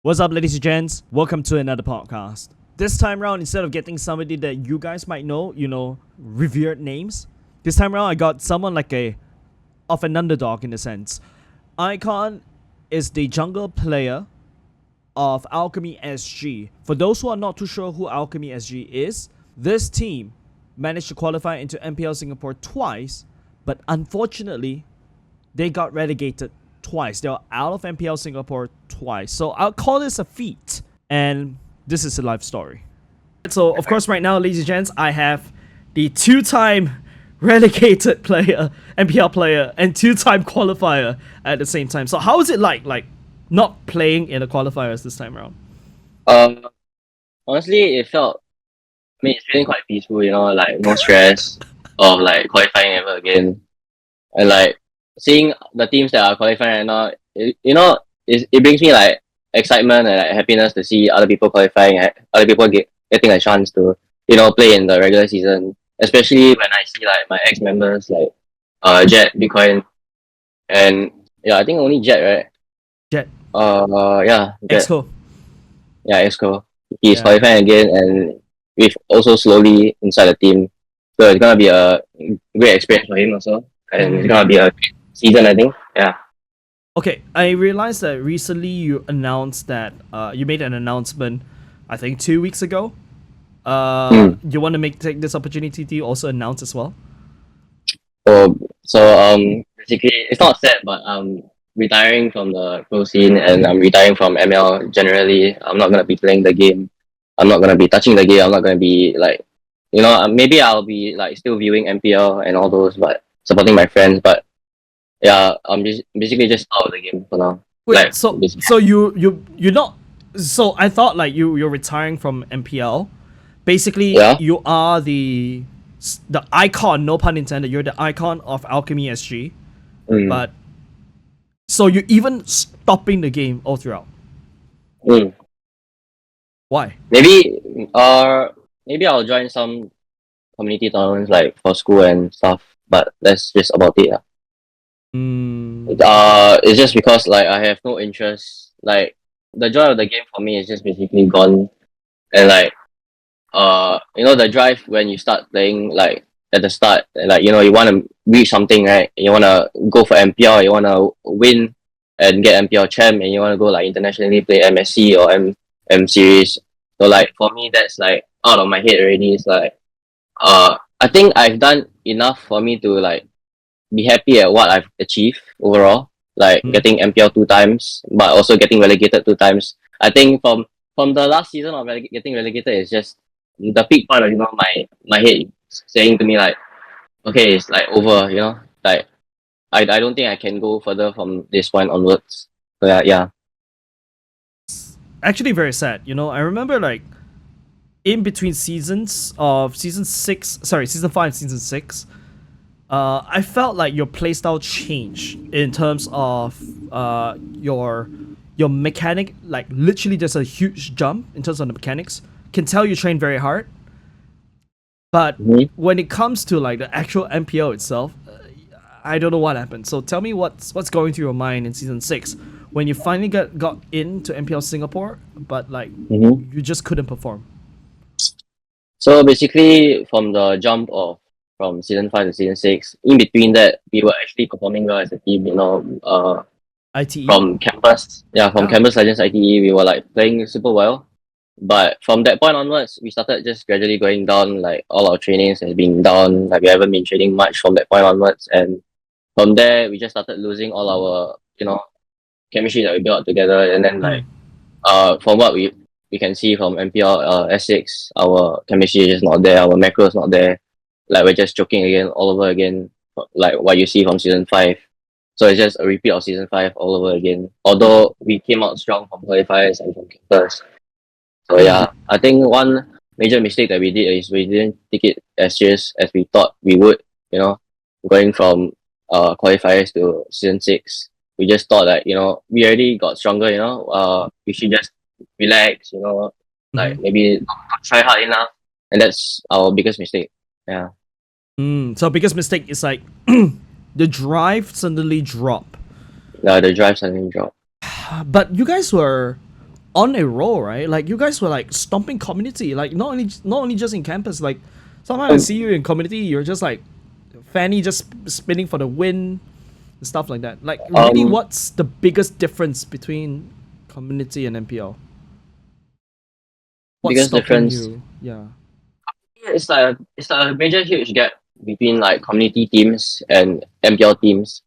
What's up, ladies and gents? Welcome to another podcast. This time around, instead of getting somebody that you guys might know, revered names, this time around I got someone like of an underdog in a sense. Icon is the jungle player of Alchemy SG. For those who are not too sure who Alchemy SG is, this team managed to qualify into MPL Singapore twice, but unfortunately, they got relegated twice. They were out of MPL Singapore twice. So I'll call this a feat. And this is a life story. So, of course, right now, ladies and gents, I have the two-time relegated player, MPL player, and two-time qualifier at the same time. So how is it like not playing in the qualifiers this time around? Honestly, it's feeling quite peaceful, like no stress of like qualifying ever again. And like seeing the teams that are qualifying right now, it brings me like excitement and like happiness to see other people qualifying, other people getting a chance to, play in the regular season. Especially when I see like my ex members like Jet, Bitcoin, and yeah, I think only Jet, right? Jet. Yeah, Jet. Exco. Yeah, Exco. He's qualifying again, and we've also slowly inside the team. So it's gonna be a great experience for him also, and it's gonna be a great season, I think. Yeah. Okay, I realized that recently you announced that you made an announcement, I think 2 weeks ago. You want to take this opportunity to also announce as well? Basically, it's not sad, but I'm retiring from the pro scene, and I'm retiring from ML generally. I'm not gonna be playing the game. I'm not gonna be touching the game. I'm not gonna be like, maybe I'll be like still viewing MPL and all those, but supporting my friends. But yeah, I'm basically just out of the game for now. Wait, like, so you're not. So I thought like you're retiring from MPL. Basically, yeah? You are the icon, no pun intended. You're the icon of Alchemy SG. But so you're even stopping the game all throughout. Why? Maybe I'll join some community tournaments like for school and stuff. But that's just about it. It's just because like I have no interest. Like the joy of the game for me is just basically gone, and like the drive when you start playing like at the start, like you want to reach something, right? You want to go for MPL, you want to win and get MPL champ, and you want to go like internationally play MSC or M series. So like for me, that's like out of my head already. It's like I think I've done enough for me to like be happy at what I've achieved overall. Like getting MPL 2 times, but also getting relegated 2 times. I think from the last season of getting relegated is just the peak point of my head saying to me like, okay, it's like over. Like I don't think I can go further from this point onwards. So yeah. Actually, very sad. I remember like in between seasons of season 5, season 6. I felt like your playstyle changed in terms of your mechanic. Like literally, there's a huge jump in terms of the mechanics. Can tell you train very hard, but when it comes to like the actual MPO itself, I don't know what happened. So tell me what's going through your mind in season 6 when you finally got into MPL Singapore, but like you just couldn't perform. So basically, from the jump from season 5 to season 6, in between that, we were actually performing well as a team. ITE from campus, Campus Legends ITE, we were like playing super well. But from that point onwards, we started just gradually going down. Like all our trainings has been down. Like we haven't been training much from that point onwards, and from there we just started losing all our chemistry that we built together. And then like from what we can see from MPL S6, our chemistry is just not there. Our macro is not there. Like we're just joking again, all over again. Like what you see from season 5. So it's just a repeat of season 5 all over again. Although we came out strong from qualifiers and from campus. So yeah, I think one major mistake that we did is we didn't take it as serious as we thought we would. Going from qualifiers to season 6, we just thought that we already got stronger. We should just relax. Like maybe not try hard enough, and that's our biggest mistake. Yeah. So biggest mistake is like the drive suddenly drop. Yeah, the drive suddenly dropped. But you guys were on a roll, right? Like you guys were like stomping community, like not only just in campus. Like sometimes I see you in community, you're just like Fanny just spinning for the win and stuff like that. Like really, what's the biggest difference between community and MPL? What's Biggest stopping difference. you? Yeah. It's like a major huge gap between like community teams and MPL teams.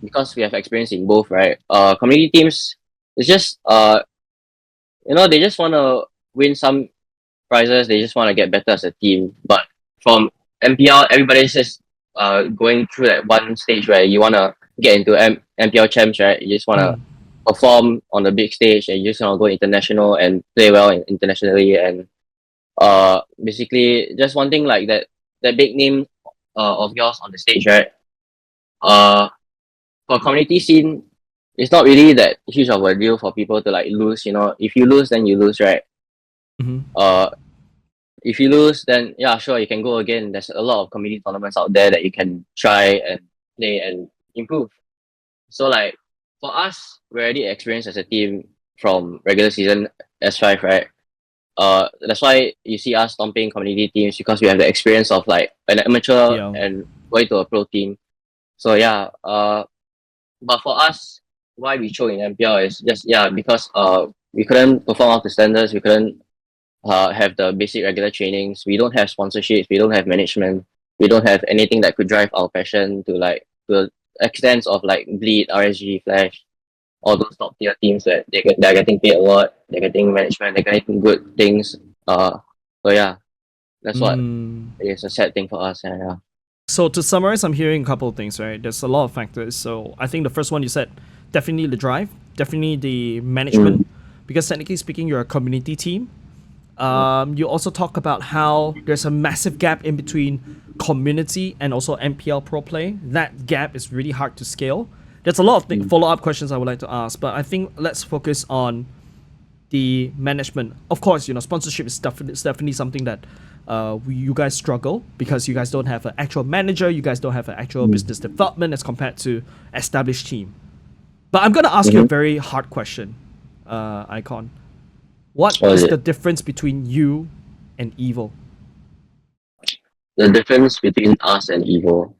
Because we have experience in both, right? Community teams, it's just they just want to win some prizes. They just want to get better as a team. But from MPL, everybody's just going through that one stage where you want to get into MPL champs, right? You just want to perform on the big stage, and you just want to go international and play well internationally, and basically just wanting like that big name of yours on the stage, right? For community scene, it's not really that huge of a deal for people to like lose. If you lose, then you lose, right? Mm-hmm. If you lose, then yeah, sure, you can go again. There's a lot of community tournaments out there that you can try and play and improve. So like for us, we're already experienced as a team from regular season S5, right? That's why you see us stomping community teams, because we have the experience of like an amateur Yeah. and going to a pro team. So yeah, but for us, why we chose in MPL is just because we couldn't perform up to standards. We couldn't have the basic regular trainings. We don't have sponsorships. We don't have management. We don't have anything that could drive our passion to the extent of like Bleed, RSG, Flash, all those top tier teams that they're getting paid a lot. They're getting management. They're getting good things. So yeah, that's what is a sad thing for us. Yeah. So to summarize, I'm hearing a couple of things, right? There's a lot of factors. So I think the first one you said, definitely the drive, definitely the management, because technically speaking, you're a community team. You also talk about how there's a massive gap in between community and also MPL pro play. That gap is really hard to scale. There's a lot of follow-up questions I would like to ask, but I think let's focus on the management. Of course, sponsorship is definitely something that you guys struggle because you guys don't have an actual manager, you guys don't have an actual business development as compared to established team. But I'm gonna ask you a very hard question, Icon. What is the difference between you and Evil? The difference between us and Evo.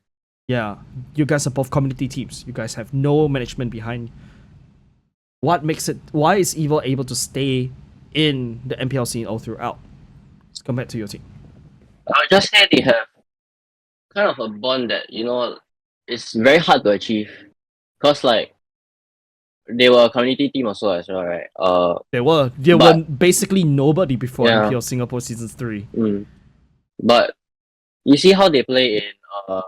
Yeah, you guys are both community teams. You guys have no management behind. What makes it? Why is Evil able to stay in the MPL scene all throughout, as compared to your team? I would just say they have kind of a bond that it's very hard to achieve, cause like they were a community team also as well, right? They were basically nobody before MPL Singapore Season 3. But you see how they play in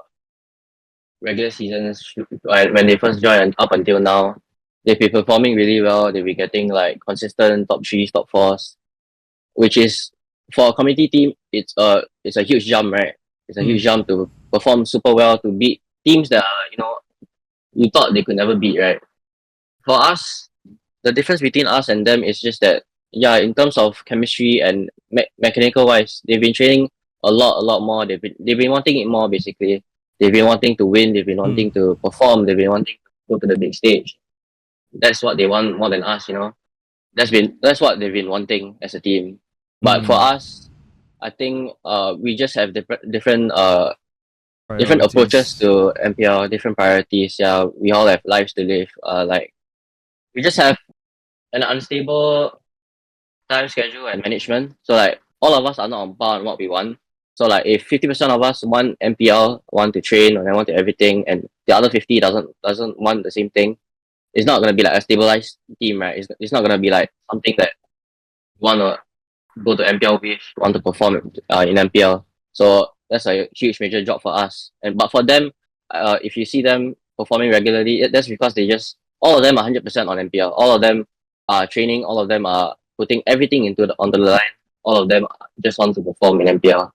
regular seasons when they first joined up until now. They've been performing really well. They've been getting like consistent top 3s, top 4s, which is for a community team. It's a huge jump, right? It's a huge jump to perform super well, to beat teams that are, you thought they could never beat, right? For us, the difference between us and them is just that, in terms of chemistry and mechanical wise, they've been training a lot more. They've been wanting it more, basically. They've been wanting to win. They've been wanting to perform. They've been wanting to go to the big stage. That's what they want more than us. That's what they've been wanting as a team. But for us, I think we just have different approaches to MPL, different priorities. Yeah, we all have lives to live. Like we just have an unstable time schedule and management. So like all of us are not on par on what we want. So like if 50% of us want MPL, want to train and want to everything, and the other 50 doesn't want the same thing, it's not gonna be like a stabilized team, right? It's not gonna be like something that want to go to MPL with, want to perform in MPL. So that's a huge major job for us. But for them, if you see them performing regularly, that's because all of them are 100% on MPL. All of them are training. All of them are putting everything onto the line. All of them just want to perform in MPL.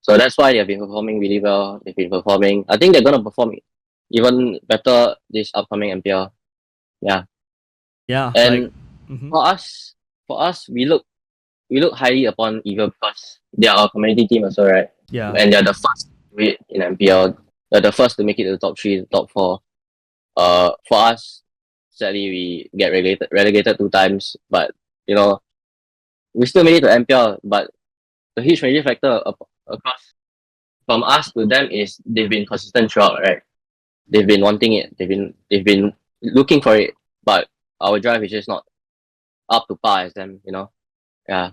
So that's why they've been performing really well. They've been performing. I think they're gonna perform even better this upcoming MPL. Yeah. Yeah. And for us, we look highly upon Eagle because they are our community team also, right? Yeah. And they're the first to do it in MPL. They're the first to make it to the top 3, the top 4. For us, sadly we get relegated 2 times, but you know we still made it to MPL. But the huge major factor across from us to them is they've been consistent throughout, right? They've been wanting it. They've been looking for it, but our drive is just not up to par as them. Yeah.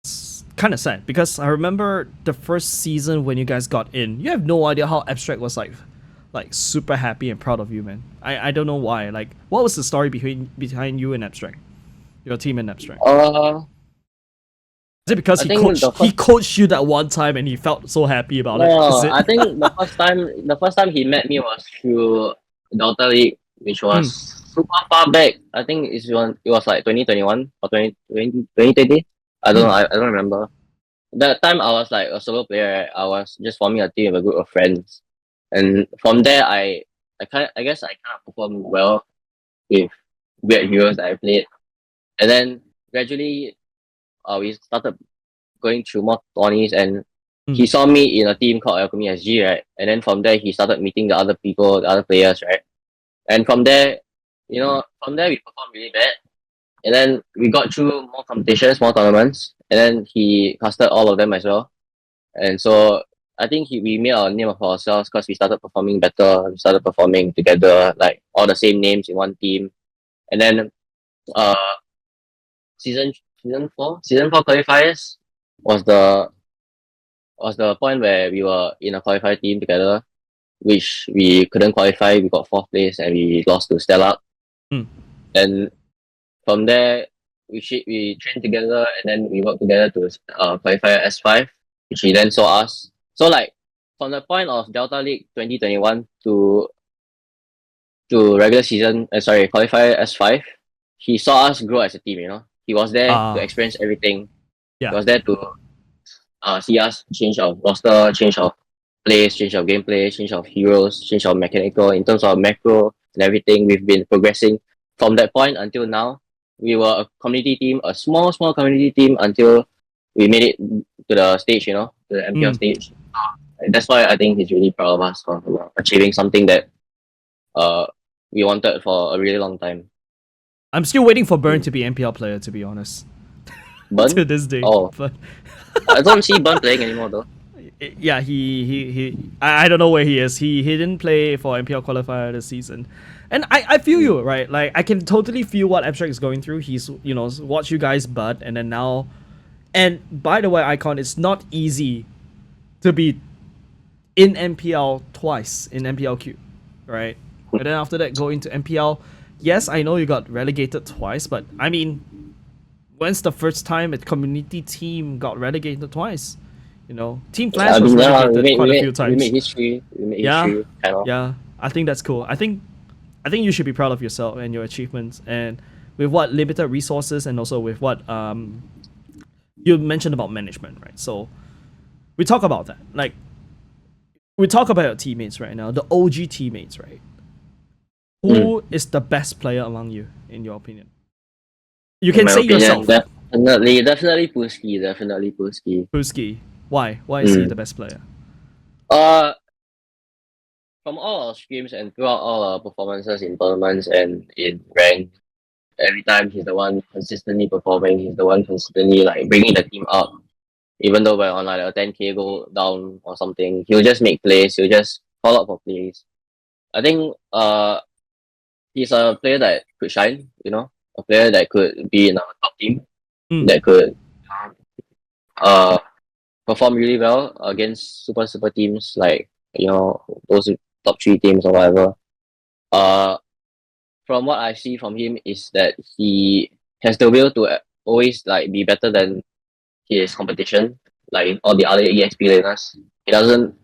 It's kind of sad because I remember the first season when you guys got in. You have no idea how Abstract was like super happy and proud of you, man. I don't know why. Like, what was the story behind you and Abstract, your team and Abstract? Is it because I think he coached you that one time and he felt so happy about it? no, Is it? I think the first time he met me was through Delta League, which was super far back. I think it was like 2021 or 2020. I don't know. I don't remember. That time I was like a solo player. Right? I was just forming a team with a group of friends, and from there I guess I kind of performed well with weird heroes that I played, and then gradually we started going through more tourneys, and he saw me in a team called Alchemy SG, right? And then from there he started meeting the other people, the other players, right? And from there, we performed really bad. And then we got through more competitions, more tournaments, and then he casted all of them as well. And so I think we made our name of ourselves because we started performing better. We started performing together, like all the same names in one team. And then uh season four qualifiers was the point where we were in a qualifier team together, which we couldn't qualify. We got fourth place and we lost to Stella. And from there, we trained together and then we worked together to qualifier S5, which he then saw us. So like from the point of Delta League 2021 to regular season, qualifier S5, he saw us grow as a team. He was there to experience everything. Yeah. He was there to see us change of roster, change of plays, change of gameplay, change of heroes, change of mechanical in terms of macro and everything. We've been progressing from that point until now. We were a community team, a small community team until we made it to the stage, to the MPL stage. That's why I think he's really proud of us for achieving something that we wanted for a really long time. I'm still waiting for Burn to be MPL player, to be honest. Burn? To this day. Oh. But I don't see Burn playing anymore though. Yeah, I don't know where he is. He didn't play for MPL qualifier this season. And I feel you, right? Like, I can totally feel what Abstract is going through. He's, watched you guys bud, and then now... And by the way, Icon, it's not easy to be in MPL twice, in MPLQ, right? And then after that, go into MPL. Yes, I know you got relegated twice, but, I mean, when's the first time a community team got relegated twice? Team Flash was relegated quite a few times. We made history. Kind of. Yeah, I think that's cool. I think you should be proud of yourself and your achievements, and with what limited resources, and also with what you mentioned about management, right? So we talk about that. Like, we talk about your teammates right now, the OG teammates, right? Who is the best player among you, in your opinion? You can say yourself. Definitely Puski. Puski. Why? Why is he the best player? From all our streams and throughout all our performances in tournaments and in rank, every time he's the one consistently performing. He's the one consistently like bringing the team up. Even though we're on like a 10k goal down or something, he'll just make plays. He'll just call out for plays. I think he's a player that could shine. A player that could be in our top team. That could perform really well against super teams like those top 3 teams or whatever. From what I see from him is that he has the will to always like be better than his competition, like all the other EXP laners. He doesn't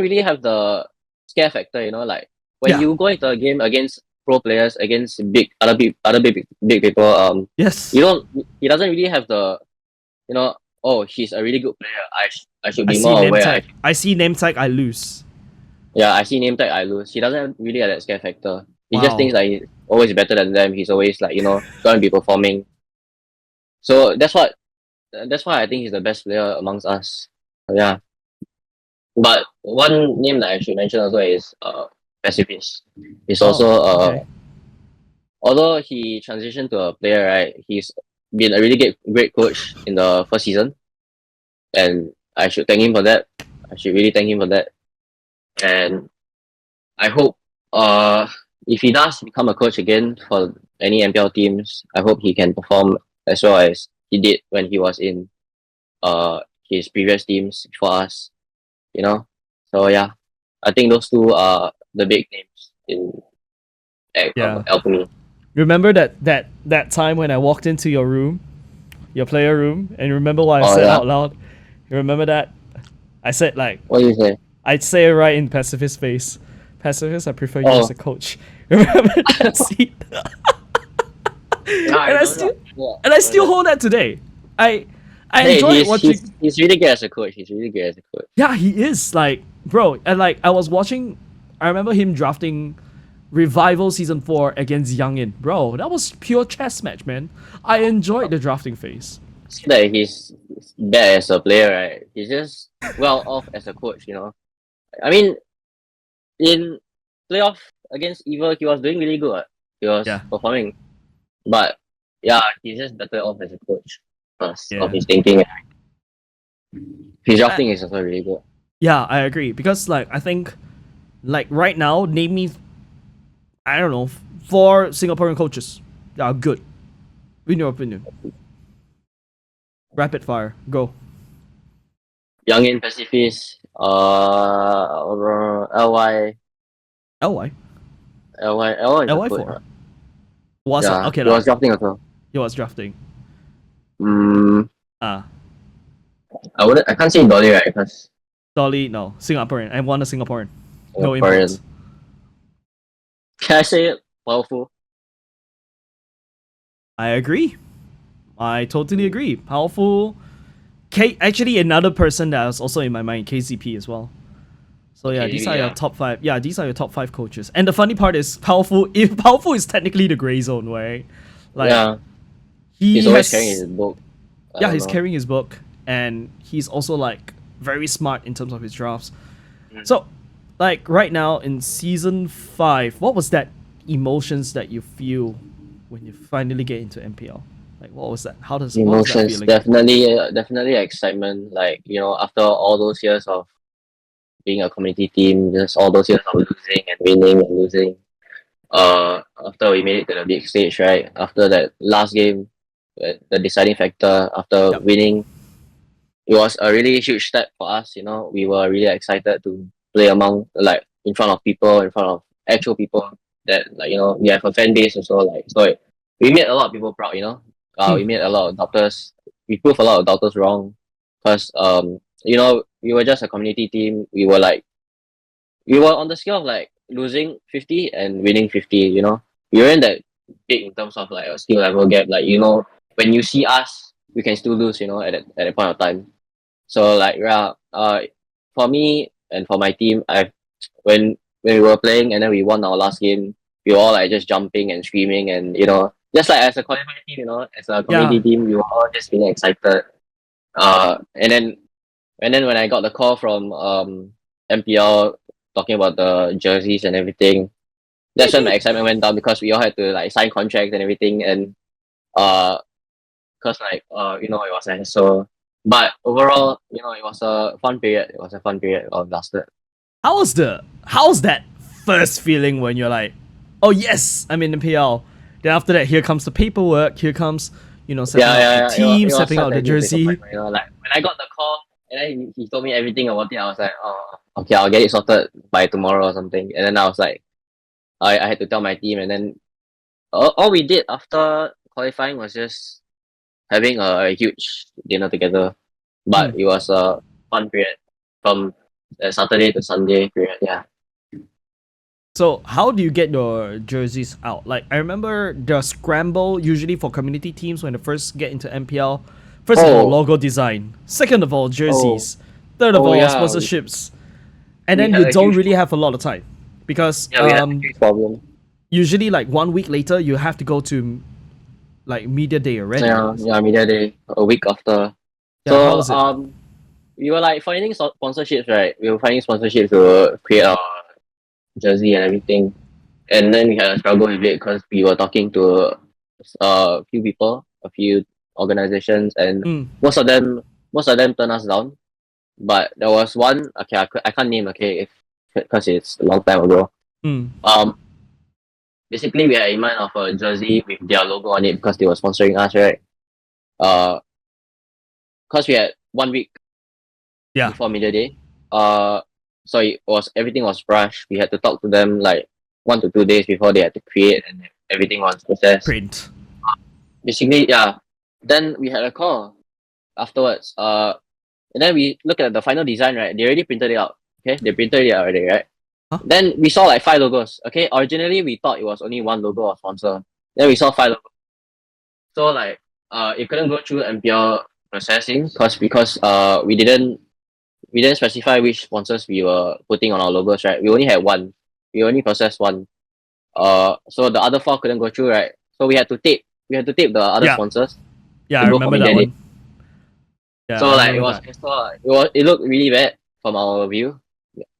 really have the scare factor, like when you go into a game against pro players, against other big people, yes, he doesn't really have the oh, he's a really good player. I should be more aware. I see name tag, I lose. Yeah, I see name tag, I lose. He doesn't really have that scare factor. He just thinks like he's always better than them. He's always like, going to be performing. So that's why I think he's the best player amongst us. Yeah. But one name that I should mention also is Pacifist. He's also although he transitioned to a player, right, he's been a really great coach in the first season, and I should thank him for that. I should really thank him for that, and I hope if he does become a coach again for any MPL teams, I hope he can perform as well as he did when he was in his previous teams for us. You know, so yeah, I think those two are the big names in Yeah. Alchemy. Remember that time when I walked into your room, your player room, and you remember what I Oh said yeah, out loud? You remember that? I said like what do you say? I'd say it right in Pacifist's face. Pacifist, I prefer you as Oh, a coach. Remember that scene? yeah, I and I remember still that. Yeah, and I I still remember hold that today. I that. Hey, enjoyed watching. he's really good as a coach. He's really good as a coach. Yeah, he is like bro, and like I was watching. I remember him drafting Revival season 4 against Youngin. Bro, that was pure chess match, man. I enjoyed the drafting phase. See that he's bad as a player, right? He's just well off as a coach. You know, I mean, in playoff against Evil, he was doing really good. He was Yeah, performing, but yeah, he's just better off as a coach because of yeah, his thinking. His I, drafting is also really good. yeah. I agree because like I think like right now, name me I don't know 4 Singaporean coaches that are good. In your opinion, rapid fire, go. Young in Pacifist, LY, Ly LY is a coach. Ly4 was Yeah, okay he lah. was drafting also. He was drafting. Mm, Ah, I can't say Dolly, right? Because Dolly no Singaporean. I want a Singaporean. No Singaporean. imports. Can I say it? Powerful. I agree. I totally agree. Powerful. Actually, another person that was also in my mind, KCP as well. So yeah, these are your Yeah. top 5. Yeah, these are your top 5 coaches. And the funny part is, Powerful. If Powerful is technically the gray zone, right? Like Yeah, he he's always has, carrying his book. I yeah, don't he's know. carrying his book, and he's also like very smart in terms of his drafts. Mm. So, like right now in season 5, what was that emotions that you feel when you finally get into MPL? Like what was that? What was that Emotions, feeling? definitely excitement. Like after all those years of being a community team, just all those years of losing and winning and losing. After we made it to the big stage, right? After that last game, the deciding factor after Yep. winning, it was a really huge step for us. We were really excited to play among like in front of people, in front of actual people that we have a fan base also. Like so, we made a lot of people proud. We made a lot of doubters. We proved a lot of doubters wrong, because we were just a community team. We were on the scale of like losing 50 and winning 50. We weren't that big in terms of like a skill level gap. Like when you see us, we can still lose. At that point of time. So like yeah, for me and for my team, when we were playing and then we won our last game, we were all like just jumping and screaming, and just like as a qualified team, as a Yeah. community team, we were all just really excited. And then when I got the call from MPL talking about the jerseys and everything, that's when my excitement went down, because we all had to like sign contracts and everything, and because it was a hassle. But overall, it was a fun period. It was a fun period of lasted. How's that first feeling when you're like, oh yes, I'm in the PL. Then after that, here comes the paperwork. Here comes setting Yeah, out yeah, the yeah. team, It was setting such out a the huge wake up jersey. point. Like when I got the call and then he told me everything about it, I was like, oh, okay, I'll get it sorted by tomorrow or something. And then I was like, I had to tell my team, and then all we did after qualifying was just having a huge dinner together. Hmm. But it was a fun period from Saturday to Sunday period. Yeah. So how do you get your jerseys out? Like I remember the scramble usually for community teams when they first get into MPL. First of all, Oh, logo design. Second of all, oh, jerseys. Third of oh all, yeah. sponsorships. And We then had you a don't huge really have a lot of time because Yeah, we had a huge problem. usually like 1 week later you have to go to like media day already. Yeah, yeah, media day a week after. Yeah, how So was it? we were like finding sponsorships, right? We were finding sponsorships to create our jersey and everything. and then we had a struggle with it because we were talking to a few people, a few organizations, and Mm. most of them turned us down. But there was one. Okay, I can't name. Okay, if because it's a long time ago. Mm. Basically we had in mind of a jersey with their logo on it because they were sponsoring us, right? Uh, because we had 1 week Yeah. before media day. So everything was rushed. We had to talk to them like 1 to 2 days before they had to create, and everything was processed. Print. Basically, yeah. Then we had a call afterwards. And then we look at the final design, right? They already printed it out. Okay, they printed it out already, right? Huh? Then we saw like 5 logos. Okay, originally we thought it was only one logo or sponsor. Then we saw 5 logos. So like it couldn't go through MPL processing because we didn't specify which sponsors we were putting on our logos, right? We only had one. We only processed one. So the other four couldn't go through, right? So we had to tape the other Yeah. sponsors Yeah, to I go for remember that media day. one. Yeah, So I like it remember was, that. it looked really bad from our view.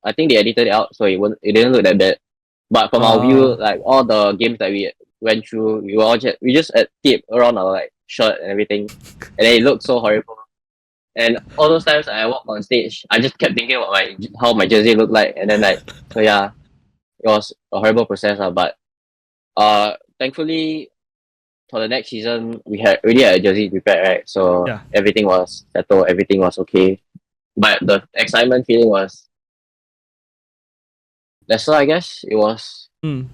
I think they edited it out, so it didn't look that bad. But from our view, like all the games that we went through, we just had tape around our like shirt and everything, and then it looked so horrible. And all those times I walked on stage, I just kept thinking about how my jersey looked like, and then like so yeah, it was a horrible process, but thankfully for the next season we had already had a jersey prepared, right? So Yeah. everything was settled, everything was okay. But the excitement feeling was lesser, I guess. It was Mm.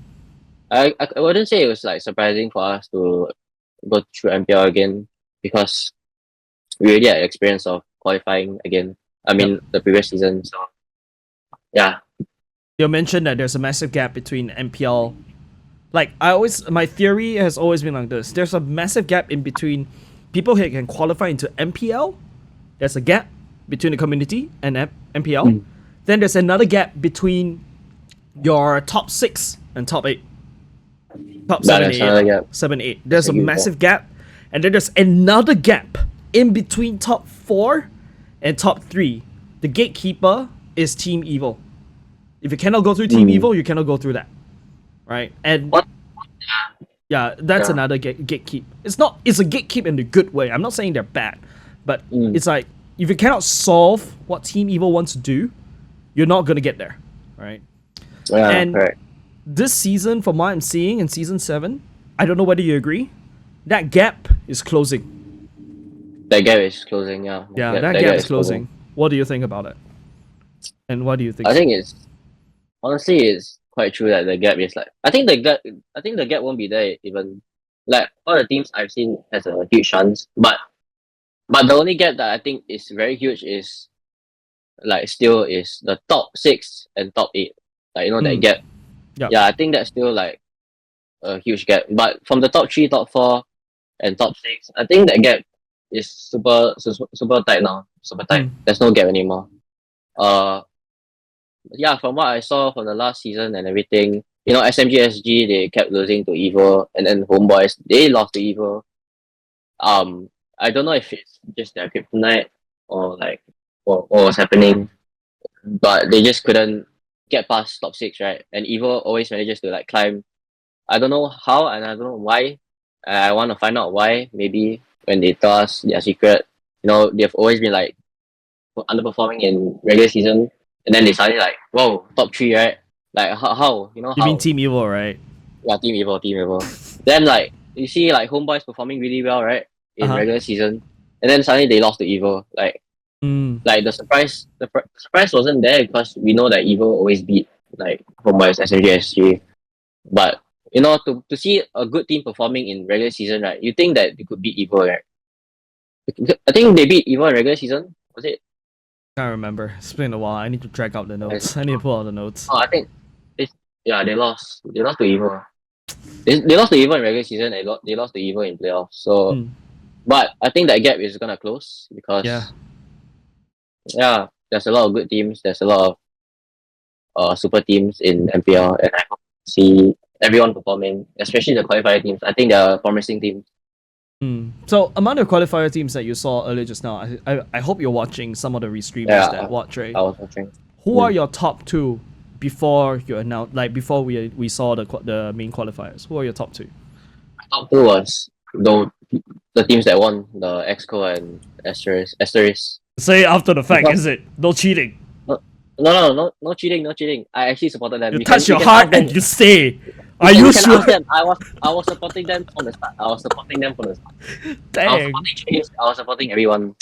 I wouldn't say it was like surprising for us to go through MPL again because we already had experience of qualifying again. I Yep. mean the previous season, so yeah. You mentioned that there's a massive gap between MPL. Like my theory has always been like this. There's a massive gap in between people who can qualify into MPL. There's a gap between the community and MPL. Mm. Then there's another gap between your top 6 and top 8. Top Yeah, 7, there's 8. another gap. 7, 8. There's a a huge massive gap. And then there's another gap in between top 4 and top 3. The gatekeeper is Team Evil. If you cannot go through Team Evil, you cannot go through that. Right? And What? yeah, that's Yeah. another gatekeep. It's a gatekeep in a good way. I'm not saying they're bad, but it's like if you cannot solve what Team Evil wants to do, you're not gonna get there, right? Yeah, And correct. this season, from what I'm seeing in season 7, I don't know whether you agree, that gap is closing. That gap is closing, yeah. Yeah, that gap is closing. What do you think about it? And why do you think? I think it's quite true that the gap is like I think the gap won't be there even like all the teams I've seen has a huge chance, but the only gap that I think is very huge is like still is the top 6 and top 8. Like that gap. Yep. Yeah, I think that's still like a huge gap. But from the top 3, top 4, and top 6, I think that gap is super tight now. Super tight. There's no gap anymore. Yeah, from what I saw from the last season and everything, SMG SG they kept losing to Evo, and then Homeboys they lost to Evo. I don't know if it's just their kryptonite or like what was happening, but they just couldn't get past top 6, right? And Evo always manages to like climb. I don't know how and I don't know why. I want to find out why. Maybe when they tell us their secret, they've always been like underperforming in regular season, and then they suddenly like, whoa, top 3, right? Like how You how? mean Team Evil, right? Yeah, Team Evo. Then like you see like Homeboys performing really well, right, in Uh-huh. regular season, and then suddenly they lost to Evo. Like the surprise wasn't there because we know that Evo always beat like Homeboys, SMG, SG. But to see a good team performing in regular season, right? You think that they could beat Evo, right? I think they beat Evo in regular season. Was it? Can't remember. It's been a while. I need to drag out the notes. I need to pull out the notes. Oh, I think they lost. They lost to Evo. They lost to Evo in regular season. They lost to Evo in playoffs. So, but I think that gap is gonna close because yeah, there's a lot of good teams. There's a lot of super teams in MPL, and I hope to see everyone performing, especially the qualifier teams. I think they're promising teams. So among the qualifier teams that you saw earlier just now, I hope you're watching some of the restreamers that watch, right? I was watching. Who are your top 2 before you announced, like before we saw the main qualifiers? Who are your top two? Top two was the teams that won, the Exco and Asterisk. Say after the fact, Because- is it? No cheating. No cheating, no cheating. I actually supported them. You touch your heart and you say, "Are You you can sure?" ask them. I was supporting them from the start. I was supporting Dang. I was supporting everyone.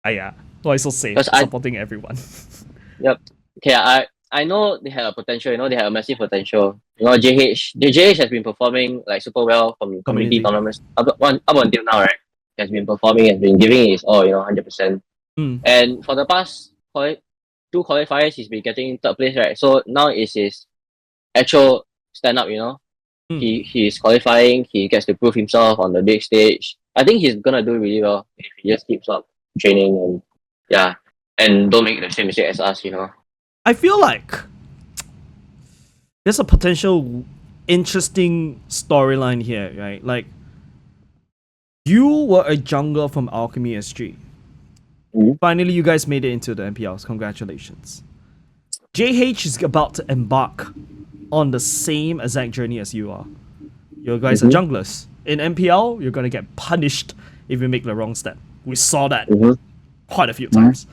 Ah, yeah. Why so safe? 'Cause I- Supporting everyone. Yep. Okay, I know they had a potential. You know, they had a massive potential. You know, JH has been performing like super well from community Community. tournaments up until now, right? He has been performing, has been giving his all. You know, 100%. Mm. And for the past two qualifiers, he's been getting third place, right? So now is his actual stand up. You know, he's qualifying. He gets to prove himself on the big stage. I think he's gonna do really well if he just keeps up training and and don't make the same mistake as us. You know. I feel like there's a potential interesting storyline here, right? Like, you were a jungler from Alchemy SG. Mhm. Finally, you guys made it into the MPLs. Congratulations. JH is about to embark on the same exact journey as you are. You guys are junglers. In MPL, you're gonna get punished if you make the wrong step. We saw that quite a few times.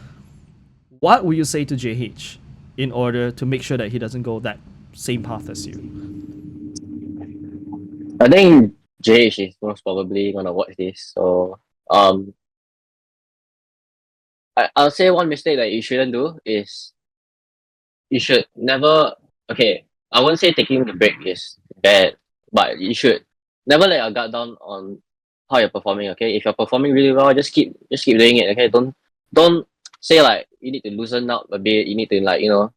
What will you say to JH in order to make sure that he doesn't go that same path as you? I think JH is most probably gonna watch this. So I'll say one mistake that you shouldn't do is you should never I won't say taking the break is bad, but you should never let your guard down on how you're performing, okay? If you're performing really well, just keep doing it, okay? Don't say like you need to loosen up a bit, you need to like, you know,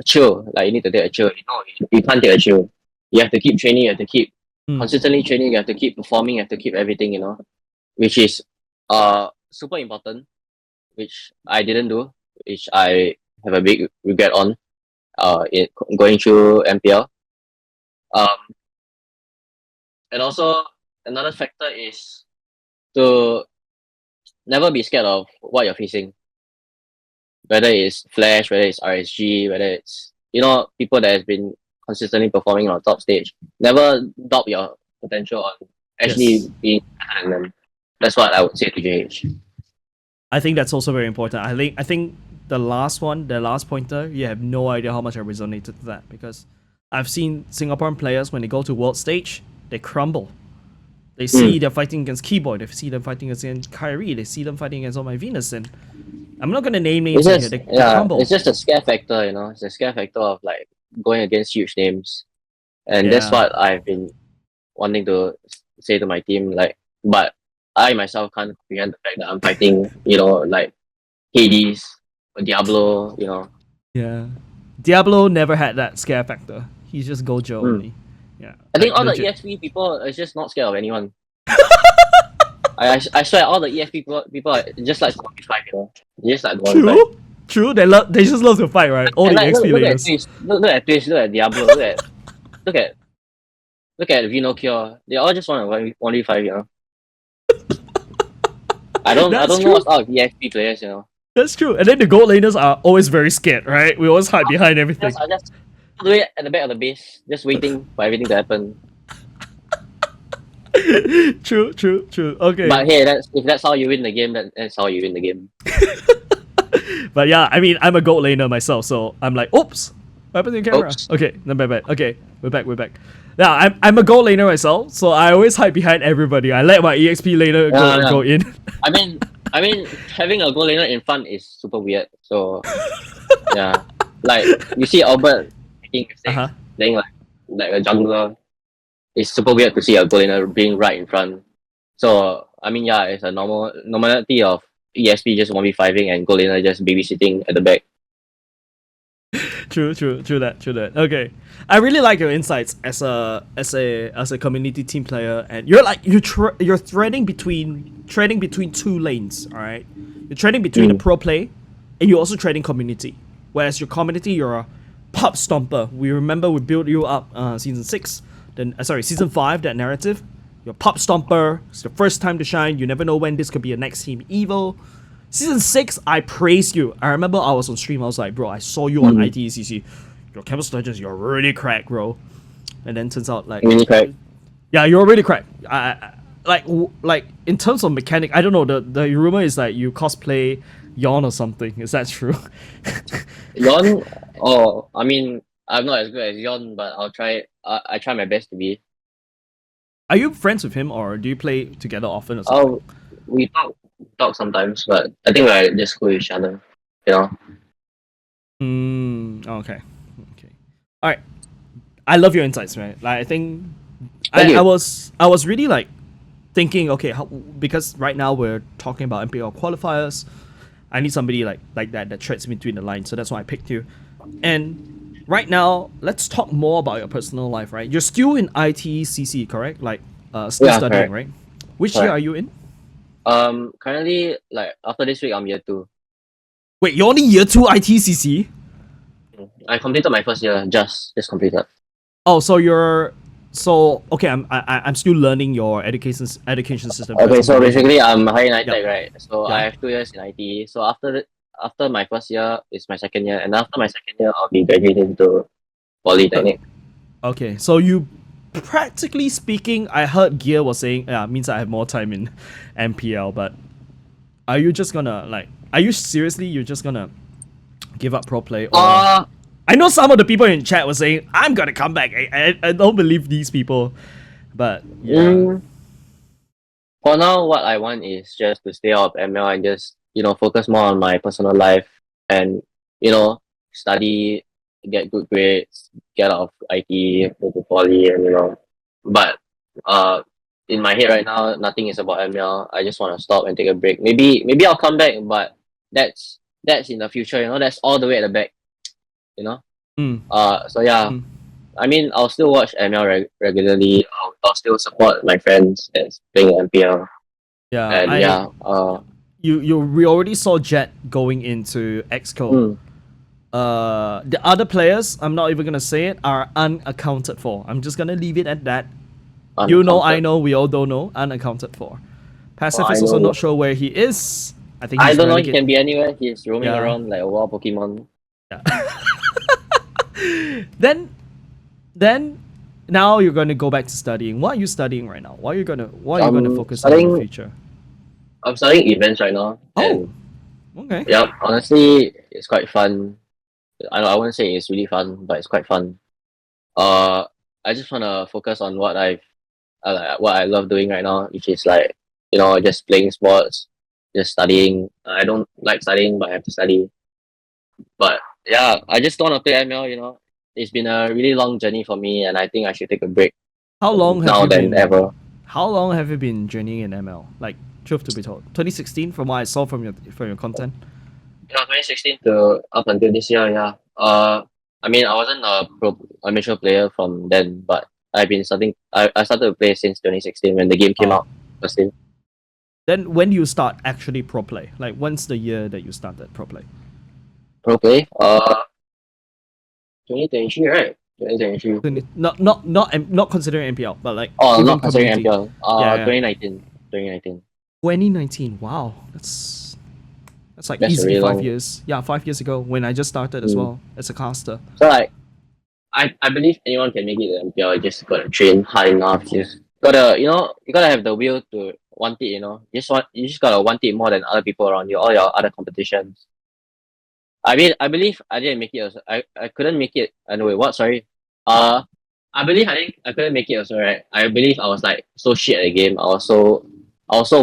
chill. Like you need to take a chill. You can't take a chill. You have to keep training, you have to keep consistently training, you have to keep performing, you have to keep everything, you know. Which is super important, which I didn't do, which I have a big regret on in going through MPL. And also another factor is to never be scared of what you're facing. Whether it's Flash, whether it's RSG, whether it's, you know, people that has been consistently performing on top stage. Never doubt your potential on actually being better than them. That's what I would say to JH. I think that's also very important. I think the last pointer, you have no idea how much I resonated to that, because I've seen Singaporean players, when they go to world stage, they crumble. They see they're fighting against Keyboard, they see them fighting against Kyrie, they see them fighting against All My Venus, and I'm not gonna name names here. They crumble. It's just a scare factor, you know. It's a scare factor of like going against huge names, and that's what I've been wanting to say to my team. Like, but I myself can't comprehend the fact that I'm fighting, you know, like Hades or Diablo, you know. Yeah, Diablo never had that scare factor. He's just Gojo only. Yeah, I think all legit. the EXP people are just not scared of anyone. I swear all the EXP people are just like Spotify, you know. They just like go on fight. True. They just love to fight, right? All And the like, XP look at layers. Twitch, look at Twitch, look at Diablo, look at Vinocure. They all just want to 1v5, you know. I don't know what's out of EXP players, you know. That's true. And then the gold laners are always very scared, right? We always hide behind everything. I just do it at the back of the base, just waiting for everything to happen. True. Okay. But hey, if that's how you win the game, that's how you win the game. But yeah, I mean, I'm a gold laner myself, so I'm like, oops, what happened to the camera? Oops. Okay, no, bad. Okay, we're back. Yeah, I'm a gold laner myself, so I always hide behind everybody. I let my EXP laner go in. I mean, having a goal laner in front is super weird. So yeah, like you see Albert making mistakes, playing like a jungler. It's super weird to see a goal laner being right in front. So I mean, yeah, it's a normality of ESP just 1v5ing and goal laner just babysitting at the back. True that. Okay, I really like your insights as a community team player, and you're threading between two lanes. All right, you're trading between the pro play, and you're also trading community. Whereas your community, you're a pop stomper. We remember we built you up season 6, then season 5. That narrative, you're a pop stomper. It's the first time to shine. You never know when this could be a next team Evo. Season 6, I praised you. I remember I was on stream. I was like, bro, I saw you on ITCC. your campus legends, you're really cracked, bro. And then turns out like Mini crack. yeah, you're really cracked. Like in terms of mechanic, I don't know. The rumor is like you cosplay Yawn or something. Is that true? Yon? Oh, I mean, I'm not as good as Yon, but I'll try. I try my best to be. Are you friends with him or do you play together often or something? Oh, we talk sometimes, but I think we're just cool with each other. You know. Okay. All right. I love your insights, man. Like I think Thank you. I was really like thinking, okay, because right now we're talking about MPL qualifiers. I need somebody like that treads between the lines. So that's why I picked you. And right now, let's talk more about your personal life, right? You're still in ITCC, correct? Like still Yeah, studying, correct. right? Which year Correct. are you in? Currently, like after this week, I'm year 2. Wait, you're only year 2 ITCC? I completed my first year. Just completed. Oh, okay. I'm still learning your education system. Okay, because so I'm new here. basically, I'm higher in Yeah. ITech, right? So Yeah. I have 2 years in IT. So after my first year is my second year, and after my second year, I'll be graduating to Polytechnic. Okay, so you, practically speaking, I heard Gear was saying, yeah, means I have more time in MPL, but are you just gonna, like, are you seriously, you're just gonna give up pro play? Or, I know some of the people in chat were saying, I'm gonna come back. I don't believe these people, but yeah. Mm, for now, what I want is just to stay out of ML and just, focus more on my personal life and, study, get good grades, get out of IT, go to poly, and, but, in my head right now, nothing is about ML. I just want to stop and take a break. Maybe I'll come back, but that's in the future, that's all the way at the back, you know? Mm. So yeah, Mm. I mean, I'll still watch ML regularly. I'll still support my friends that's playing MPL. Yeah, And yeah, we already saw Jet going into Exco. mm, The other players, I'm not even gonna say it, are unaccounted for. I'm just gonna leave it at that. You know, I unaccounted. know, we all don't know, unaccounted for. Passive Well, I is also know. not sure where he is. I think I he's don't know. He relegated. can be anywhere. He's roaming Yeah. around like a wild Pokemon. Then now you're gonna go back to studying. What are you studying right now? What are you gonna focus on in the future? I'm studying events right now. Oh, And okay. yeah, honestly, it's quite fun. I wouldn't say it's really fun, but it's quite fun. I just wanna focus on what I love doing right now, which is like, just playing sports, just studying. I don't like studying, but I have to study. But yeah, I just don't want to play ML. It's been a really long journey for me, and I think I should take a break How long have now you than been? ever. How long have you been journeying in ML? Like, truth to be told, 2016, from what I saw from your content. 2016 to up until this year, yeah. I mean, I wasn't a amateur player from then, but I've been starting. I started to play since 2016 when the game came Oh. out. First thing. Then when do you start actually pro play? Like, when's the year that you started pro play? Pro play. 2023, right? 2023. Not considering MPL, but like Oh, even not considering community. MPL. Yeah. 2019. 2019. 2019. Wow, that's like That's a easily really 5 years. Yeah, 5 years ago when I just started as Mm. well as a caster. So like, I believe anyone can make it to MPL. You just gotta train hard enough. Just gotta you gotta have the will to want it. You just gotta want it more than other people around you. All your other competitions. I mean, I believe I didn't make it. Also. I couldn't make it. Anyway, what? Sorry. I believe I couldn't make it also. Right. I believe I was like so shit at the game. I was so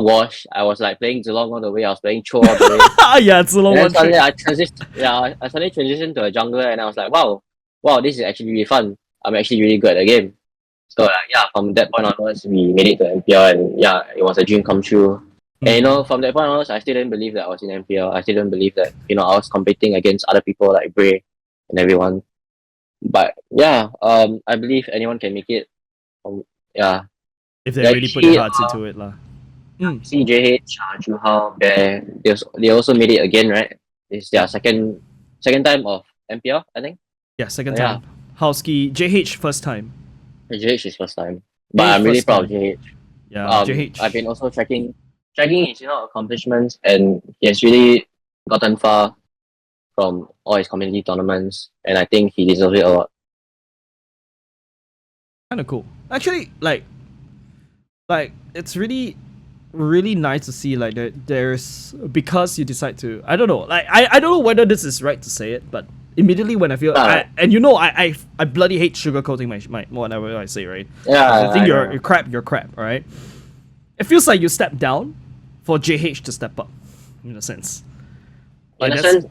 washed. I was like playing Zilong all the way. I was playing Cho all the way. Yeah, it's a long And then one suddenly trick. I suddenly transitioned to a jungler, and I was like, wow, this is actually really fun. I'm actually really good at the game. So yeah, from that point onwards, we made it to MPL, and yeah, it was a dream come true. And from that point onwards, I still didn't believe that I was in MPL. I still didn't believe that I was competing against other people like Bray and everyone. But yeah, I believe anyone can make it. Yeah, If they like really put their hearts into it, lah. see JH, Juhao, Bear, they also made it again, right? It's their second time of MPL, I think. Yeah, second Yeah. time. Howski JH first time. JH is first time, but JH I'm really first proud of time. JH. Yeah, JH. I've been also tracking his accomplishments, and he has really gotten far. from all his community tournaments, and I think he deserves it a lot. Kind of cool. Actually, like it's really nice to see like that there's, because you decide to, I don't know, like I don't know whether this is right to say it, but immediately when I feel and I bloody hate sugarcoating my whatever I say, right? Yeah, I think you're crap, all right? It feels like you step down for JH to step up, in a sense. Like that's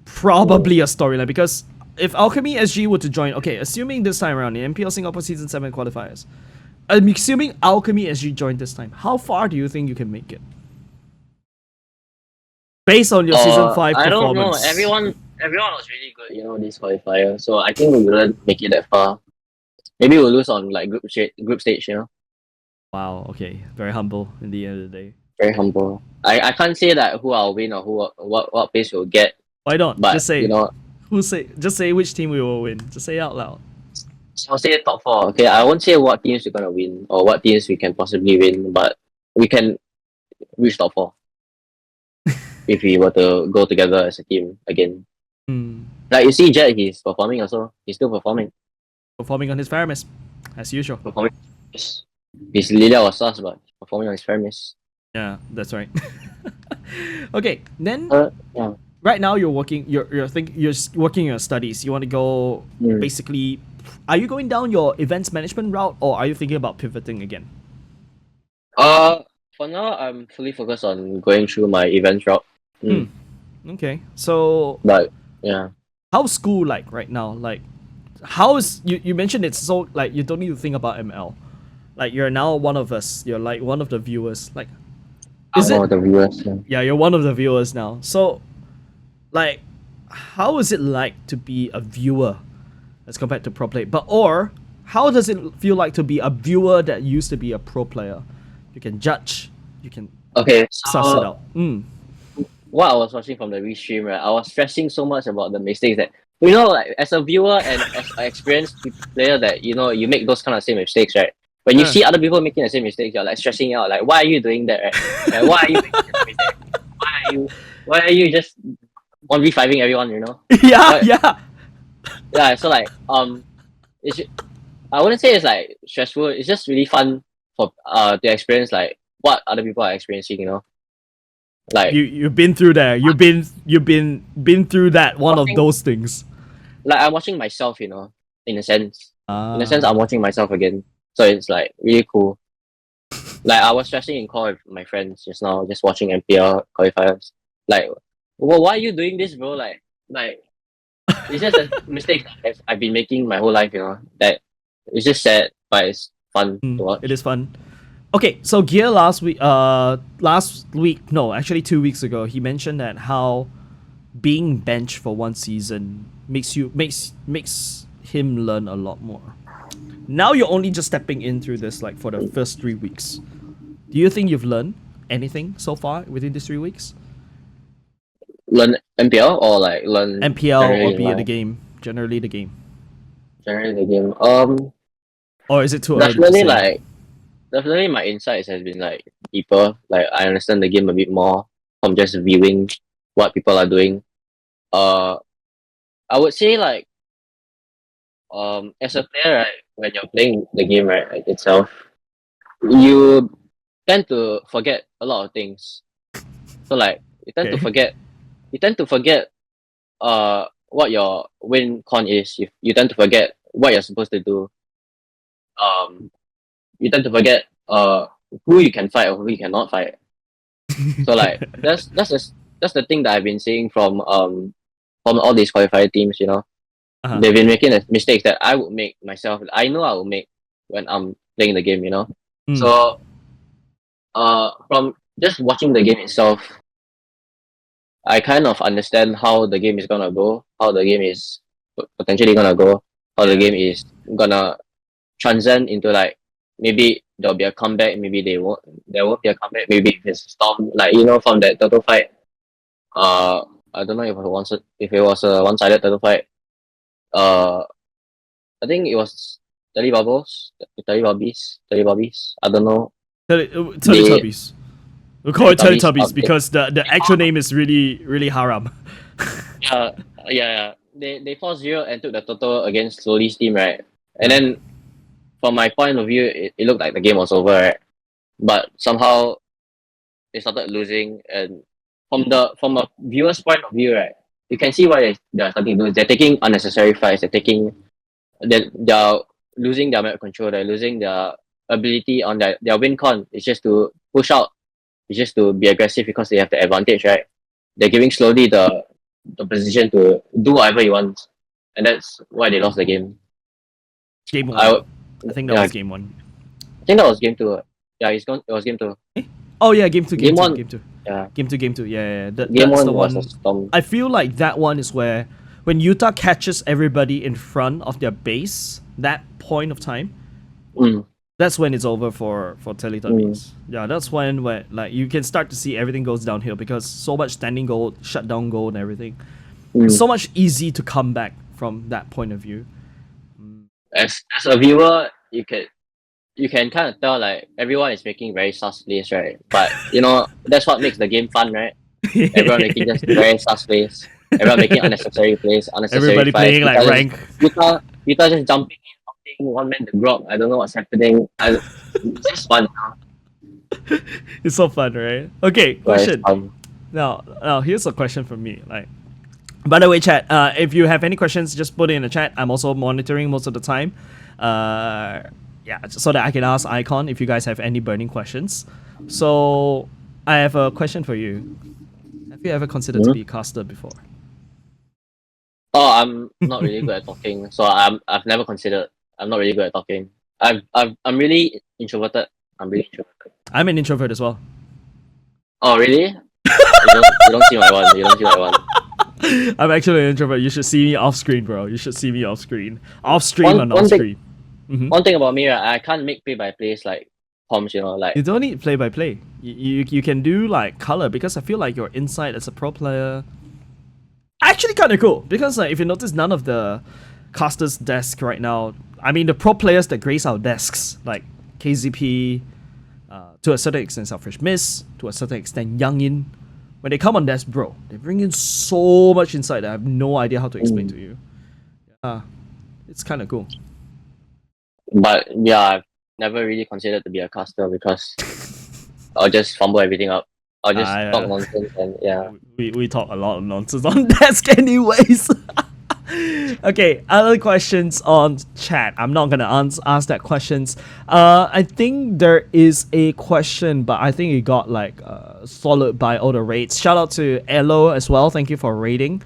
probably a storyline, because if Alchemy SG were to join, okay, assuming this time around the MPL Singapore Season 7 Qualifiers, I'm assuming Alchemy SG joined this time, how far do you think you can make it? Based on your Season 5 I don't performance. know. Everyone was really good, you know, this qualifier. So I think we wouldn't make it that far. Maybe we'll lose on like group stage, you know. Wow, okay. Very humble in the end of the day. Very humble. I can't say that who I'll win or what place we'll get. Why not? But just say, you know, just say which team we will win. Just say it out loud. I'll say top 4. Okay, I won't say what teams we're gonna win or what teams we can possibly win, but we can reach top 4 if we were to go together as a team again. Like you see, Jet, he's performing also. He's still performing. Performing on his fairness, as usual. Performing. His leader was sus, but performing on his fairness. Yeah, that's right. Okay, then Yeah. right now you're working. You're working your studies. You want to go basically. Are you going down your events management route, or are you thinking about pivoting again? For now, I'm fully focused on going through my events route. Okay, so But yeah, how's school like right now? Like, how is you mentioned it's so like you don't need to think about ML. Like you're now one of us. You're like one of the viewers. Like, is it? the viewers. Yeah, you're one of the viewers now. So, like, how is it like to be a viewer as compared to pro play? Or how does it feel like to be a viewer that used to be a pro player? You can judge. You can suss it out. What I was watching from the restream, right, I was stressing so much about the mistakes that, you know, like as a viewer and as an experienced player, that you know you make those kind of same mistakes, right? When you see other people making the same mistakes, you're like stressing out, like, why are you doing that, right? Like, why are you making the mistake? Why are you just 1v5ing everyone, you know? Yeah. So like it's, I wouldn't say it's like stressful. It's just really fun for to experience like what other people are experiencing, you know. Like you've been through there. You've been through that one of those things. Like I'm watching myself, you know, in a sense. In a sense, I'm watching myself again. So it's like really cool. Like I was stressing in call with my friends just now, just watching MPL qualifiers. Like, well, why are you doing this, bro? Like it's just a mistake that I've been making my whole life, you know. That it's just sad, but it's fun to watch. It is fun. Okay, so Gear last week, no, actually 2 weeks ago, he mentioned that how being benched for one season makes him learn a lot more. Now you're only just stepping in through this, like for the first 3 weeks. Do you think you've learned anything so far within these 3 weeks? Learn MPL or like learn MPL or be it the game, generally the game. Generally the game. Or is it too early to say? Definitely my insights has been like deeper. Like I understand the game a bit more from just viewing what people are doing. I would say like as a player, right, when you're playing the game, right, like itself, you tend to forget a lot of things. So like you tend to forget what your win con is. You tend to forget what you're supposed to do. You tend to forget who you can fight or who you cannot fight. So like that's the thing that I've been seeing from all these qualifier teams, you know. They've been making mistakes that I would make myself. I know I will make when I'm playing the game, you know. So from just watching the game itself, I kind of understand how the game is gonna go, how the game is potentially gonna go, how the game is gonna transcend into like maybe there'll be a comeback, maybe there won't be a comeback, maybe it's a storm, like you know, from that turtle fight. I don't know if it was a one-sided turtle fight. I think it was Teletubbies. I don't know. Teletubbies. We'll call it Teletubbies because the actual name is really haram. Yeah. They forced 0 and took the total against Slowly's team, right? And then from my point of view, it looked like the game was over, right? But somehow they started losing, and from a viewer's point of view, right, you can see why they're starting to lose. They're taking unnecessary fights. They're losing their map control. They're losing their ability on their win con. It's just to push out. It's just to be aggressive because they have the advantage, right? They're giving Slowly the position to do whatever he wants, and that's why they lost the game. Game one. I think that was game one. I think that was game two. Yeah, it was game two. Oh yeah, game two. Game one. Game two. Yeah. Game two. Yeah. Game That's one the was one. a storm. I feel like that one is where when Utah catches everybody in front of their base, that point of time, that's when it's over for Teletubbies. Yeah, that's when like you can start to see everything goes downhill because so much standing gold, shutdown gold, and everything. It's so much easy to come back from that point of view. As a viewer, you can kind of tell like everyone is making very sus plays, right? But you know that's what makes the game fun, right? Everyone making just very sus plays. Everyone making unnecessary plays, unnecessary Everybody fights. playing like rank. Utah just jumping in, hopping, one man the grog. I don't know what's happening. It's just fun. It's so fun, right? Okay, question. Yeah, Now, here's a question from me. Like, by the way, chat. If you have any questions, just put it in the chat. I'm also monitoring most of the time. Yeah, so that I can ask Icon if you guys have any burning questions. So, I have a question for you. Have you ever considered to be a caster before? Oh, I'm not really good at talking, so I've never considered. I'm not really good at talking. I'm really introverted. I'm an introvert as well. Oh really? You don't see my one. You don't see my one. I'm actually an introvert. You should see me off screen, bro. You should see me off screen. Off stream and on screen. One thing about me, right, I can't make play by plays like Poms, you know, like you don't need play by play. You can do like color because I feel like your insight as a pro player actually kind of cool because if you notice, none of the casters' desk right now. I mean, the pro players that grace our desks like KZP, to a certain extent Selfish Miss, to a certain extent Youngin, when they come on desk, bro, they bring in so much insight that I have no idea how to explain to you. It's kind of cool. But yeah, I've never really considered to be a caster because I'll just fumble everything up. I'll just talk nonsense and yeah. We talk a lot of nonsense on desk anyways. Okay, other questions on chat. I'm not gonna ask that questions. I think there is a question, but I think it got like followed by all the rates. Shout out to Elo as well. Thank you for rating.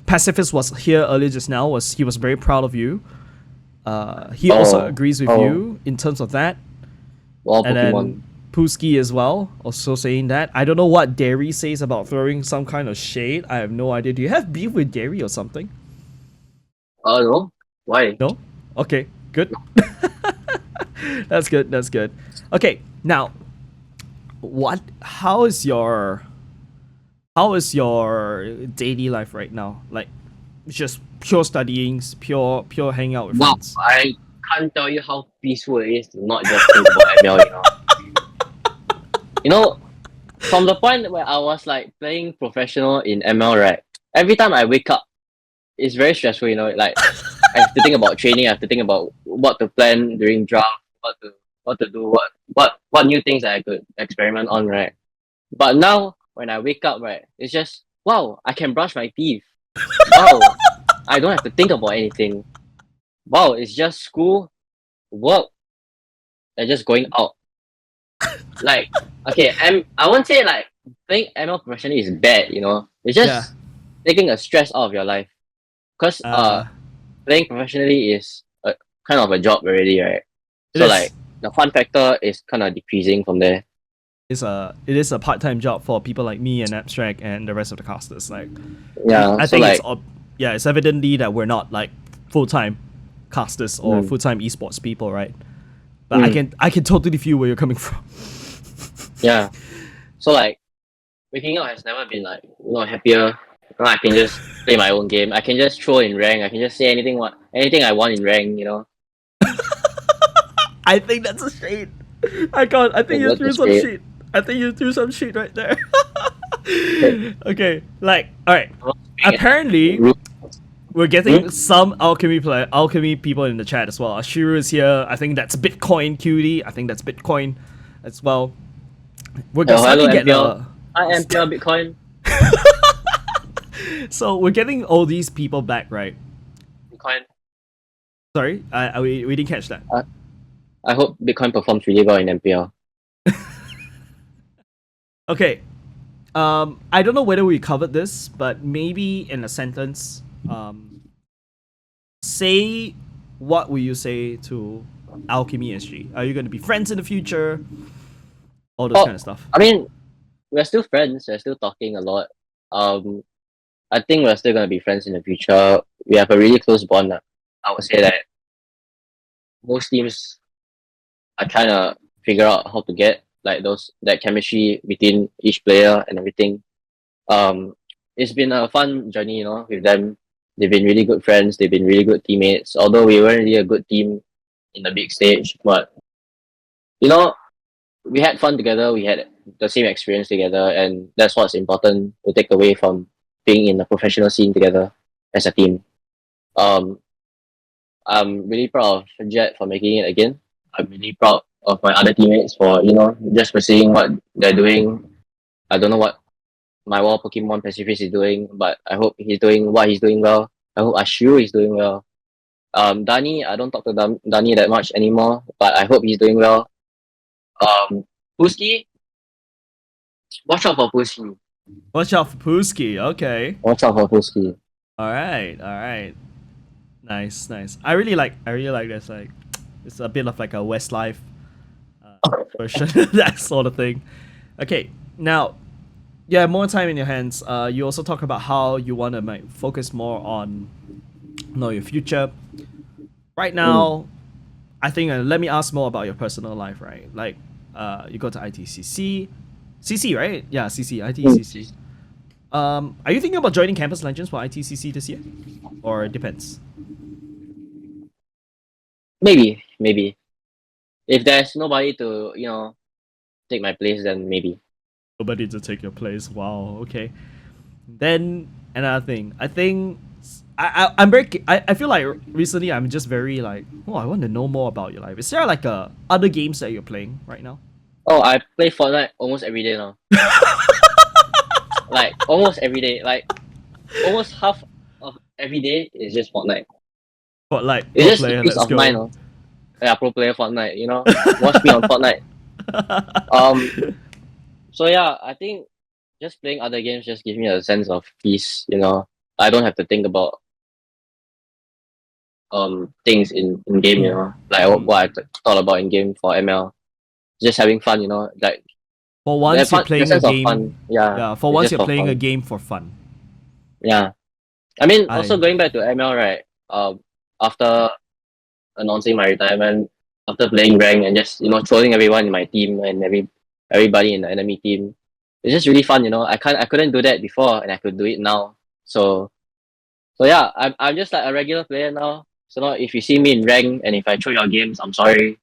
Pacifist was here earlier just now. He was very proud of you. He also agrees with you in terms of that. Well, and Pokemon. then Pusky as well, also saying that. I don't know what Derry says about throwing some kind of shade. I have no idea. Do you have beef with Derry or something? No. Why? No? Okay, good. That's good. Okay, now how is your daily life right now? Like just pure studying, pure hanging out with friends. I can't tell you how peaceful it is to not just think about ML, you know. You know, from the point where I was like playing professional in ML, right? Every time I wake up, it's very stressful, you know. Like I have to think about training. I have to think about what to plan during draft, what to do, what new things I could experiment on, right? But now when I wake up, right, it's just wow, I can brush my teeth. Wow, I don't have to think about anything. Wow, it's just school, work, and just going out. Like, okay, I won't say like playing ML professionally is bad, you know. It's just taking a stress out of your life. Because playing professionally is a kind of a job already, right? So like the fun factor is kind of decreasing from there. It is a part-time job for people like me and Abstract and the rest of the casters. Like, yeah, I think it's evidently that we're not like full-time casters or full-time esports people, right? But I can totally feel where you're coming from. Yeah. So like waking up has never been like happier. I can just play my own game. I can just throw in rank. I can just say anything I want in rank, you know. I think that's a shade. I think you threw some shit. I think you threw some shit right there. Okay, like, alright. Apparently, we're getting some alchemy people in the chat as well. Ashiru is here. I think that's Bitcoin cutie. I think that's Bitcoin as well. We're Oh, starting hello, to get MPL. Hi, MPL Bitcoin. So we're getting all these people back, right? Bitcoin. Sorry, we didn't catch that. I hope Bitcoin performs really well in MPL. Okay, I don't know whether we covered this, but maybe in a sentence, say what will you say to Alchemy SG? Are you going to be friends in the future? All those kind of stuff. I mean, we're still friends. We're still talking a lot. I think we're still gonna be friends in the future. We have a really close bond. I would say that most teams are trying to figure out how to get like that chemistry between each player and everything. It's been a fun journey, with them. They've been really good friends. They've been really good teammates. Although we weren't really a good team in the big stage, but we had fun together. We had the same experience together, and that's what's important to take away from being in the professional scene together as a team. Um, I'm really proud of Jet for making it again. I'm really proud of my other teammates for just pursuing what they're doing. I don't know what my wall Pokemon Pacific is doing, but I hope he's doing what he's doing well. I hope Ashu is doing well. Dani, I don't talk to Dani that much anymore, but I hope he's doing well. Puski, watch out for Puski. Watch out for Pooski. Okay. Watch out for Puski. All right. Nice. I really like this. Like, it's a bit of like a Westlife version, that sort of thing. Okay, now, yeah, more time in your hands. You also talk about how you want to focus more on, your future. Right now, I think let me ask more about your personal life. Right, like, you go to ITCC, CC, right? Yeah, CC, ITCC. Are you thinking about joining Campus Legends for ITCC this year, or it depends? Maybe. If there's nobody to, take my place, then maybe. Nobody to take your place. Wow. Okay. Then another thing. I think I'm very. I feel like recently I'm just very like. Oh, I want to know more about your life. Is there like other games that you're playing right now? Oh, I play Fortnite almost every day now. Like almost every day. Like almost half of every day is just Fortnite. Fortnite. It's just player, a peace let's of go. mind. Yeah, pro player Fortnite. Watch me on Fortnite. So yeah, I think just playing other games just gives me a sense of peace. I don't have to think about things in game. Like what I thought about in game for ML. Just having fun. Like For once you're playing a game. Fun. Yeah. For once you're playing fun. a game for fun. Yeah. I mean, also going back to ML, right? After announcing my retirement, after playing rank and just trolling everyone in my team and everybody in the enemy team, it's just really fun. I couldn't do that before, and I could do it now. So yeah, I'm just like a regular player now. So now if you see me in rank and if I throw your games, I'm sorry,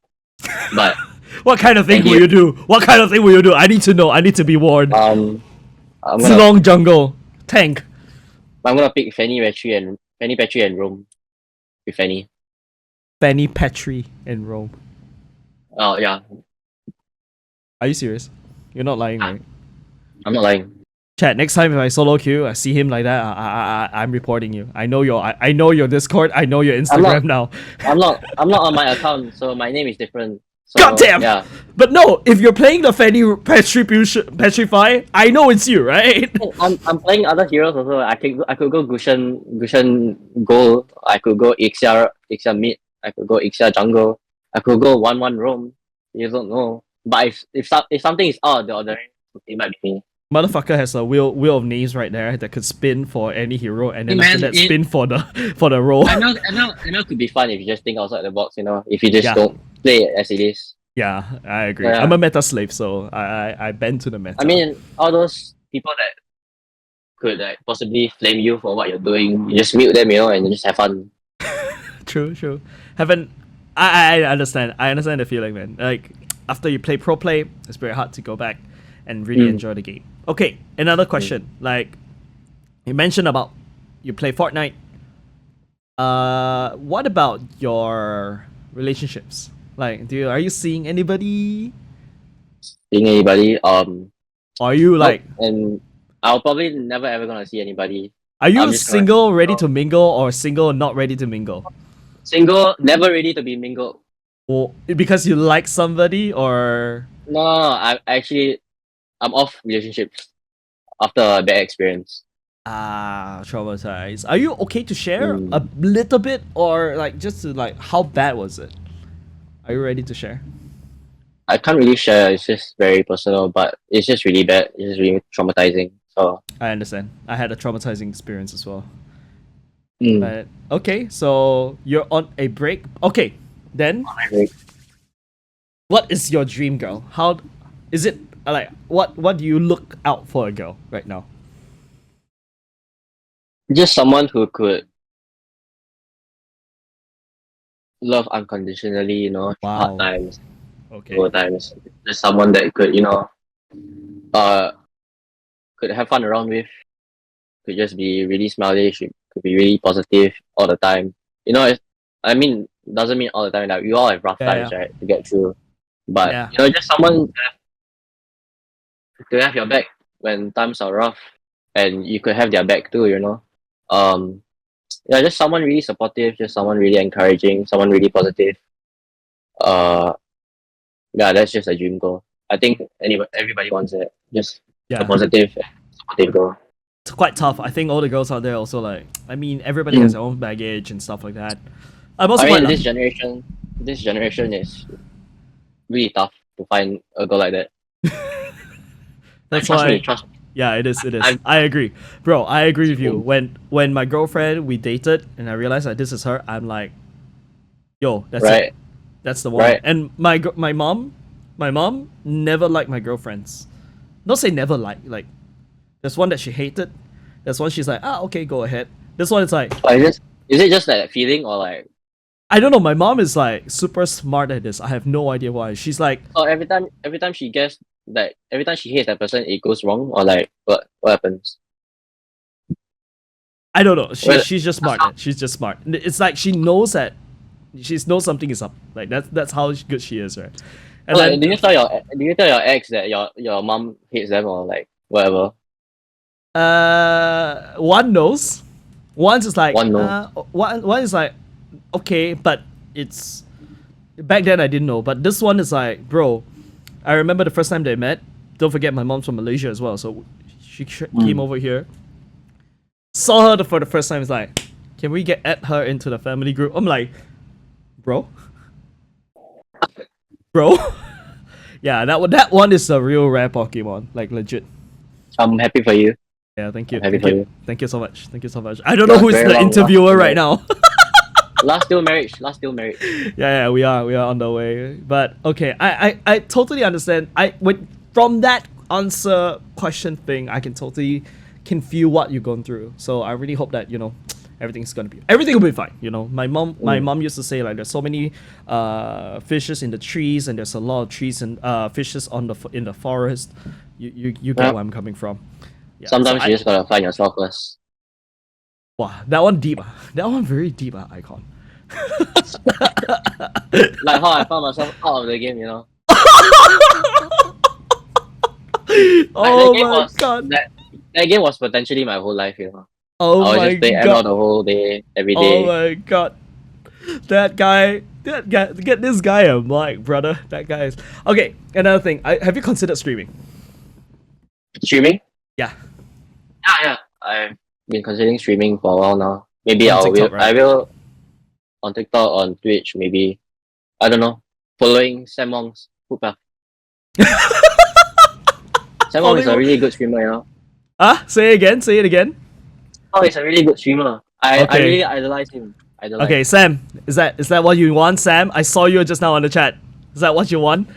but what kind of thing will you do? What kind of thing will you do? I need to know. I need to be warned. Long jungle tank. I'm gonna pick Fanny Petrie and Rome with Fanny. Fanny Petrie and Rome. Oh yeah. Are you serious? You're not lying, right? I'm not lying. Chat, next time if I solo queue, I see him like that, I'm reporting you. I know your Discord, I know your Instagram now. I'm not on my account, so my name is different. So, God damn! Yeah. But no, if you're playing the Fanny Petrify, I know it's you, right? I'm playing other heroes also. I could go Gushan Gold. I could go Ixia mid. I could go Ixia jungle. I could go 1-1 roam. You don't know. But if something is out of the ordinary, it might be me. Motherfucker has a wheel of names right there that could spin for any hero, and then after that spin for the role. I know it could be fun if you just think outside the box. If you just don't play it as it is. Yeah, I agree. Yeah. I'm a meta slave, so I bend to the meta. I mean, all those people that could possibly flame you for what you're doing, you just mute them, and you just have fun. True. I understand. I understand the feeling, man. Like after you play pro play, it's very hard to go back and really enjoy the game. Okay, another question. Like you mentioned about you play Fortnite. What about your relationships? Like, are you seeing anybody? Seeing anybody, Are you nope. like, And I'll probably never ever gonna see anybody. are you I'm just gonna single, ready to mingle, or single, not ready to mingle? single, never ready to be mingled. Or because you like somebody, or No, I actually I'm off relationships after a bad experience. traumatized. Are you okay to share Mm. a little bit, or like just to like how bad was it? Are you ready to share? I can't really share. It's just very personal, but it's just really bad. It's just really traumatizing. So, I understand. I had a traumatizing experience as well. mm. But okay, so you're on a break. Okay, then what is your dream girl? How is it like? What do you look out for a girl right now? Just someone who could love unconditionally, hard Wow. times, Okay. low times. Just someone that could, uh, could have fun around with, could just be really smiley, she could be really positive all the time. I mean, doesn't mean all the time. Like we all have rough Yeah, times, yeah, right, to get through. But yeah. just someone to have your back when times are rough, and you could have their back too. Um, yeah, just someone really supportive, just someone really encouraging, someone really positive. Uh, yeah, that's just a dream goal. I think everybody wants it. Just a Yeah. positive, supportive goal. It's quite tough. I think all the girls out there also like. I mean, everybody has Mm. their own baggage and stuff like that. I'm also I quite mean, lucky. this generation is really tough to find a girl like that. Like, That's why. trust me. Yeah, it is. It is. I'm I agree, bro. I agree with you. same. When my girlfriend we dated and I realized that this is her, I'm like, yo, that's it. Right, That's the one. right. And my mom never liked my girlfriends. Not say never like. There's one that she hated. There's one she's like, okay, go ahead. This one is like, But is it just that feeling, or like, I don't know. My mom is like super smart at this. I have no idea why. She's like, or every time she guess that every time she hates that person, it goes wrong, or like what happens? I don't know. Well, She's just smart. She's just smart. It's like she knows that she knows something is up. Like that's how good she is, right? And like, then do you tell your ex that your mom hates them, or like whatever? one knows. One's is like One no. one is like okay, but it's back then I didn't know. But this one is like, bro, I remember the first time they met. Don't forget my mom's from Malaysia as well, so she came over here. Saw her for the first time. It's like, can we add her into the family group? I'm like, bro, bro. Yeah, that one is a real rare Pokemon, like legit. I'm happy for you. Yeah, thank you, I'm happy thank for you, you. thank you so much, thank you so much. I don't know Yours who is very the long interviewer lasting right marriage. now. Last still marriage. Last still marriage. Yeah, we are on the way. But okay, I totally understand. From that answer question thing, I can feel what you're going through. So I really hope that everything will be fine. My mom used to say like there's so many fishes in the trees and there's a lot of trees and fishes in the forest. You get Yeah. where I'm coming from. Yeah. So Sometimes you just gotta find yourself first. wow, that one deep. That one very deep. Icon. Like how I found myself out of the game. Like Oh my god. that game was potentially my whole life. Oh I was my just playing ML god. the whole day, every Oh day. my god. Get this guy a mic, brother. That guy is okay. Another thing, have you considered streaming? Streaming? Yeah, Yeah. I've been considering streaming for a while now. Maybe on TikTok, right? I will on TikTok, on Twitch, maybe. I don't know. Following Samong's footpath. Samong is a Follow. really good streamer. Say it again. Say it again. Oh, he's a really good streamer. I Okay. really idolize him. Okay, Sam. Is that what you want, Sam? I saw you just now on the chat. Is that what you want?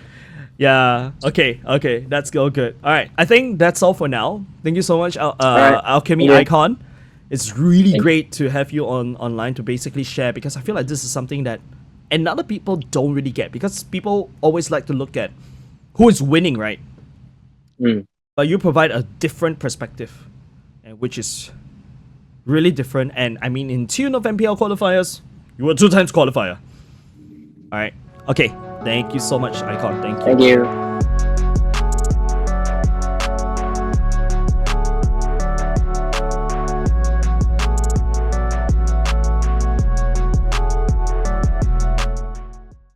Yeah. Okay. Okay. That's all good. All right. I think that's all for now. Thank you so much, Alright. Alchemy Okay. Icon. It's really Thank- great to have you online to basically share because I feel like this is something that and other people don't really get because people always like to look at who is winning, right? Mm. but you provide a different perspective, and which is really different. And I mean, in tune of MPL qualifiers, you were 2 times qualifier. All right. Okay. Thank you so much, Icon. Thank you. Thank you.